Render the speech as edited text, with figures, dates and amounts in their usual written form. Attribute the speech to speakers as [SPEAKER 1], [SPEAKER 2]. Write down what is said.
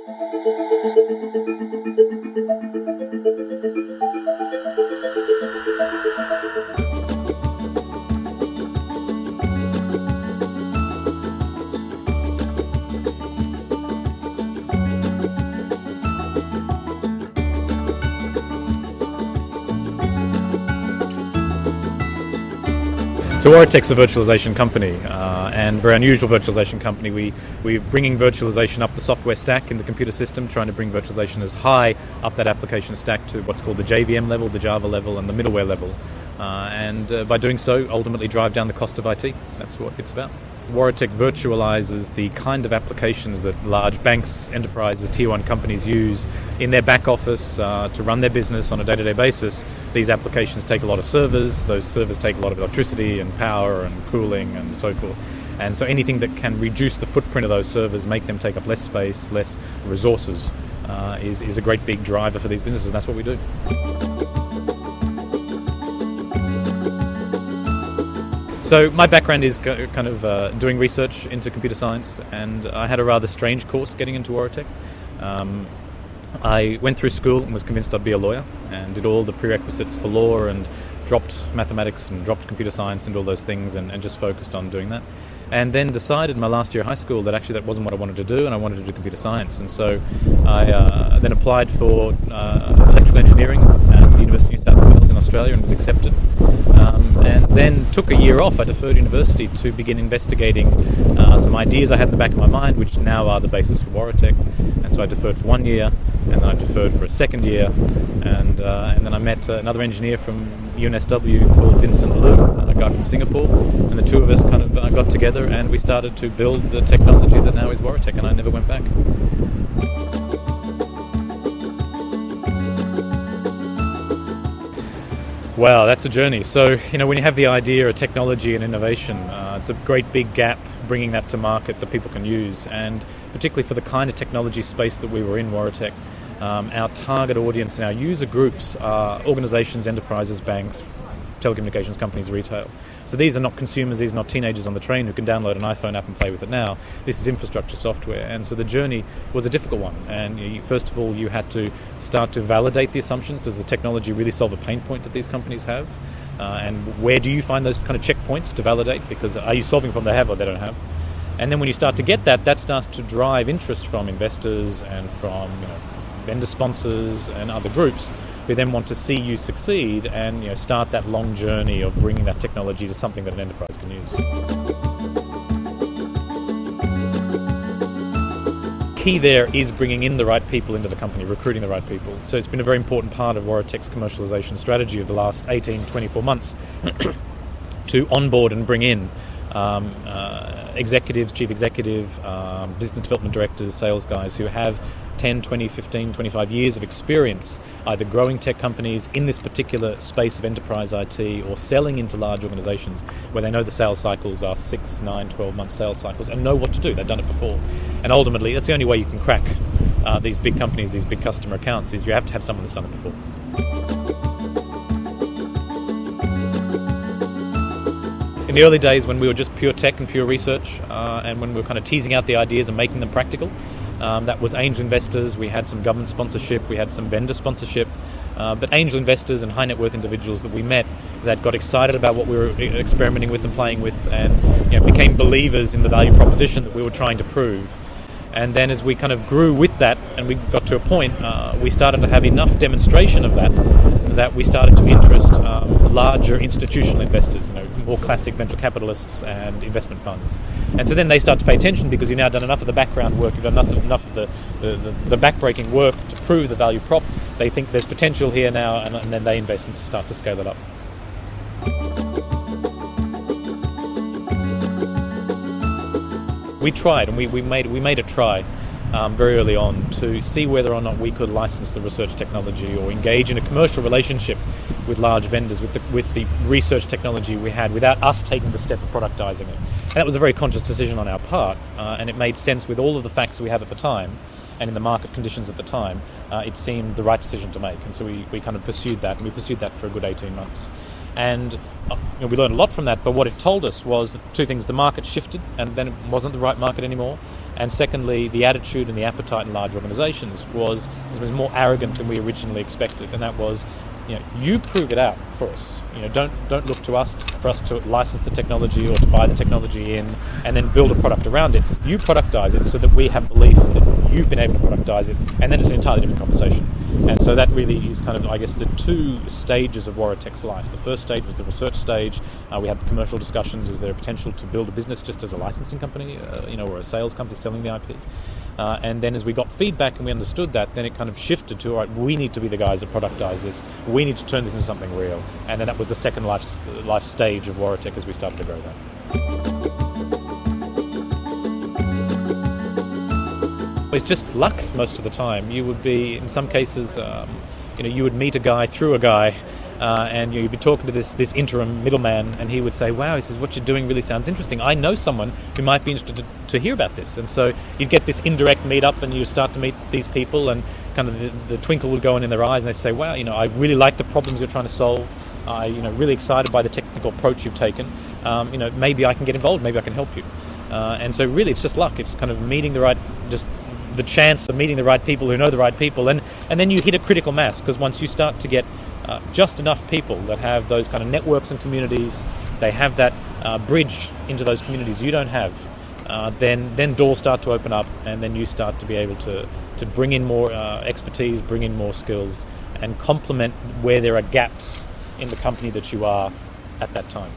[SPEAKER 1] So Waratek's a virtualization company, and very unusual virtualization company. We're bringing virtualization up the software stack in the computer system, trying to bring virtualization as high up that application stack to what's called the JVM level, the Java level, and the middleware level. And by doing so, ultimately drive down the cost of IT. That's what it's about. Waratek virtualizes the kind of applications that large banks, enterprises, tier 1 companies use in their back office to run their business on a day-to-day basis. These applications take a lot of servers. Those servers take a lot of electricity and power and cooling and so forth. And so anything that can reduce the footprint of those servers, make them take up less space, less resources, is a great big driver for these businesses, and that's what we do. So my background is kind of doing research into computer science, and I had a rather strange course getting into Waratek. I went through school and was convinced I'd be a lawyer, and did all the prerequisites for law, and dropped mathematics and dropped computer science and all those things, and just focused on doing that. And then decided in my last year of high school that actually that wasn't what I wanted to do, and I wanted to do computer science. And so I then applied for electrical engineering at the University of New South Wales in Australia and was accepted. And then took a year off. I deferred university to begin investigating some ideas I had in the back of my mind, which now are the basis for Waratek. And so I deferred for 1 year, and then I deferred for a second year, and then I met another engineer from UNSW called Vincent Liu, a guy from Singapore, and the two of us kind of got together and we started to build the technology that now is Waratek, and I never went back. Wow, that's a journey. So, when you have the idea of technology and innovation, it's a great big gap bringing that to market that people can use, and particularly for the kind of technology space that we were in, Waratek, our target audience and our user groups are organizations, enterprises, banks, telecommunications companies, retail. So these are not consumers, these are not teenagers on the train who can download an iPhone app and play with it now. This is infrastructure software, and so the journey was a difficult one. And first of all, you had to start to validate the assumptions. Does the technology really solve a pain point that these companies have? And where do you find those kind of checkpoints to validate? Because are you solving a problem they have or they don't have? And then when you start to get that starts to drive interest from investors and from vendor sponsors and other groups who then want to see you succeed and start that long journey of bringing that technology to something that an enterprise can use. Key there is bringing in the right people into the company, recruiting the right people. So it's been a very important part of Waratek's commercialization strategy of the last 18, 24 months to onboard and bring in executives, chief executive, business development directors, sales guys who have 10, 20, 15, 25 years of experience either growing tech companies in this particular space of enterprise IT or selling into large organizations where they know the sales cycles are 6, 9, 12 month sales cycles and know what to do. They've done it before. And ultimately, that's the only way you can crack these big companies, these big customer accounts, is you have to have someone that's done it before. In the early days when we were just pure tech and pure research and when we were kind of teasing out the ideas and making them practical, that was angel investors, we had some government sponsorship, we had some vendor sponsorship, but angel investors and high net worth individuals that we met that got excited about what we were experimenting with and playing with and became believers in the value proposition that we were trying to prove. And then as we kind of grew with that and we got to a point, we started to have enough demonstration of that we started to interest larger institutional investors, more classic venture capitalists and investment funds. And so then they start to pay attention because you've now done enough of the background work, you've done enough of the backbreaking work to prove the value prop. They think there's potential here now, and then they invest and start to scale it up. We tried, and we made a try very early on to see whether or not we could license the research technology or engage in a commercial relationship with large vendors with the research technology we had without us taking the step of productizing it. And that was a very conscious decision on our part, and it made sense with all of the facts we had at the time and in the market conditions at the time. It seemed the right decision to make, and so we kind of pursued that, and we pursued that for a good 18 months. And we learned a lot from that, but what it told us was that two things: the market shifted, and then it wasn't the right market anymore, And secondly, the attitude and the appetite in large organizations was more arrogant than we originally expected, and that was, you prove it out for us. Don't look to us for us to license the technology or to buy the technology in and then build a product around it. You productize it so that we have belief that you've been able to productize it, and then it's an entirely different conversation. And so that really is kind of, I guess, the two stages of Waratek's life. The first stage was the research stage. We had commercial discussions. Is there a potential to build a business just as a licensing company, or a sales company selling the IP? And then as we got feedback and we understood that, then it kind of shifted to, all right, we need to be the guys that productize this. We need to turn this into something real. And then that was the second life stage of Waratek as we started to grow that. It's just luck most of the time. You would be, in some cases, you would meet a guy through a guy, and you'd be talking to this interim middleman, and he would say, wow, he says, what you're doing really sounds interesting. I know someone who might be interested to hear about this. And so you'd get this indirect meet-up, and you start to meet these people, and kind of the twinkle would go in their eyes, and they say, wow, I really like the problems you're trying to solve. I'm really excited by the technical approach you've taken. Maybe I can get involved, maybe I can help you. And so really it's just luck. It's kind of meeting the chance of meeting the right people who know the right people, and then you hit a critical mass, because once you start to get just enough people that have those kind of networks and communities, they have that bridge into those communities you don't have, then doors start to open up, and then you start to be able to bring in more expertise, bring in more skills, and complement where there are gaps in the company that you are at that time.